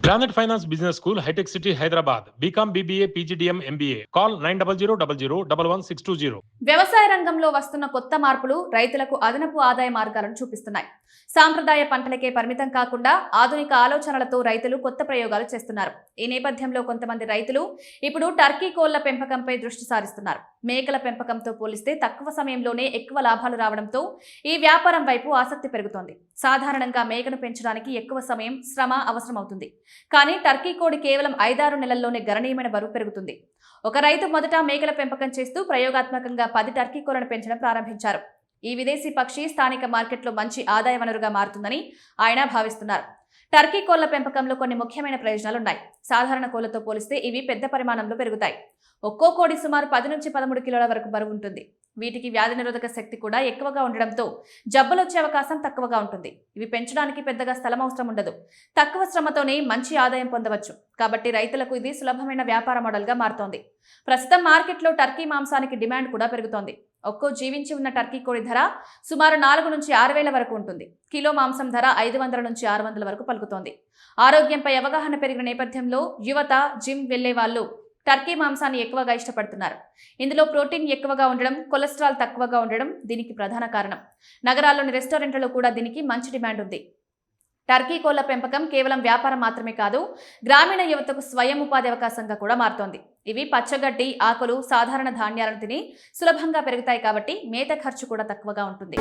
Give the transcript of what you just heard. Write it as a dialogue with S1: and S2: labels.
S1: Granite Finance Business School, High-Tech City, Hyderabad. BCom, BBA, PGDM, MBA. Call 9000
S2: వ్యవసాయ రంగంలో వస్తున్న కొత్త మార్పులు రైతులకు అదనపు ఆదాయ మార్గాలను చూపిస్తున్నాయి. సాంప్రదాయ పంటలకే పరిమితం కాకుండా ఆధునిక ఆలోచనలతో రైతులు కొత్త ప్రయోగాలు చేస్తున్నారు. ఈ నేపథ్యంలో కొంతమంది రైతులు ఇప్పుడు టర్కీ కోళ్ల పెంపకంపై దృష్టి సారిస్తున్నారు. మేకల పెంపకంతో పోలిస్తే తక్కువ సమయంలోనే ఎక్కువ లాభాలు రావడంతో ఈ వ్యాపారం వైపు ఆసక్తి పెరుగుతోంది. సాధారణంగా మేకను పెంచడానికి ఎక్కువ సమయం, శ్రమ అవసరమవుతుంది. కానీ టర్కీ కోడి కేవలం 5-6 నెలల్లోనే గణనీయమైన బరువు పెరుగుతుంది. ఒక రైతు మొదట మేకల పెంపకం చేస్తూ ప్రయోగాత్మకంగా 10 టర్కీ కోళ్లను పెంచడం ప్రారంభించారు. ఈ విదేశీ పక్షి స్థానిక మార్కెట్లో మంచి ఆదాయ వనరుగా మారుతుందని ఆయన భావిస్తున్నారు. టర్కీ కోళ్ల పెంపకంలో కొన్ని ముఖ్యమైన ప్రయోజనాలున్నాయి. సాధారణ కోళ్లతో పోలిస్తే ఇవి పెద్ద పరిమాణంలో పెరుగుతాయి. ఒక్కో కోడి సుమారు 10 నుంచి 13 కిలోల వరకు బరువు ఉంటుంది. వీటికి వ్యాధి నిరోధక శక్తి కూడా ఎక్కువగా ఉండడంతో జబ్బులు వచ్చే అవకాశం తక్కువగా ఉంటుంది. ఇవి పెంచడానికి పెద్దగా స్థలం అవసరం ఉండదు. తక్కువ శ్రమతోనే మంచి ఆదాయం పొందవచ్చు. కాబట్టి రైతులకు ఇది సులభమైన వ్యాపార మోడల్గా మారుతోంది. ప్రస్తుతం మార్కెట్లో టర్కీ మాంసానికి డిమాండ్ కూడా పెరుగుతోంది. ఒక్కో జీవించి ఉన్న టర్కీ కోడి ధర సుమారు 4 నుంచి 6 వేల వరకు ఉంటుంది. కిలో మాంసం ధర 500 నుంచి 600 వరకు పలుకుతోంది. ఆరోగ్యంపై అవగాహన పెరిగిన నేపథ్యంలో యువత, జిమ్ వెళ్లే వాళ్ళు టర్కీ మాంసాన్ని ఎక్కువగా ఇష్టపడుతున్నారు. ఇందులో ప్రోటీన్ ఎక్కువగా ఉండడం, కొలెస్ట్రాల్ తక్కువగా ఉండడం దీనికి ప్రధాన కారణం. నగరాల్లోని రెస్టారెంట్లలో కూడా దీనికి మంచి డిమాండ్ ఉంది. టర్కీ కోళ్ల పెంపకం కేవలం వ్యాపారం మాత్రమే కాదు, గ్రామీణ యువతకు స్వయం ఉపాధి అవకాశంగా కూడా మారుతోంది. ఇవి పచ్చగడ్డి, ఆకులు, సాధారణ ధాన్యాలను తిని సులభంగా పెరుగుతాయి కాబట్టి మేత ఖర్చు కూడా తక్కువగా ఉంటుంది.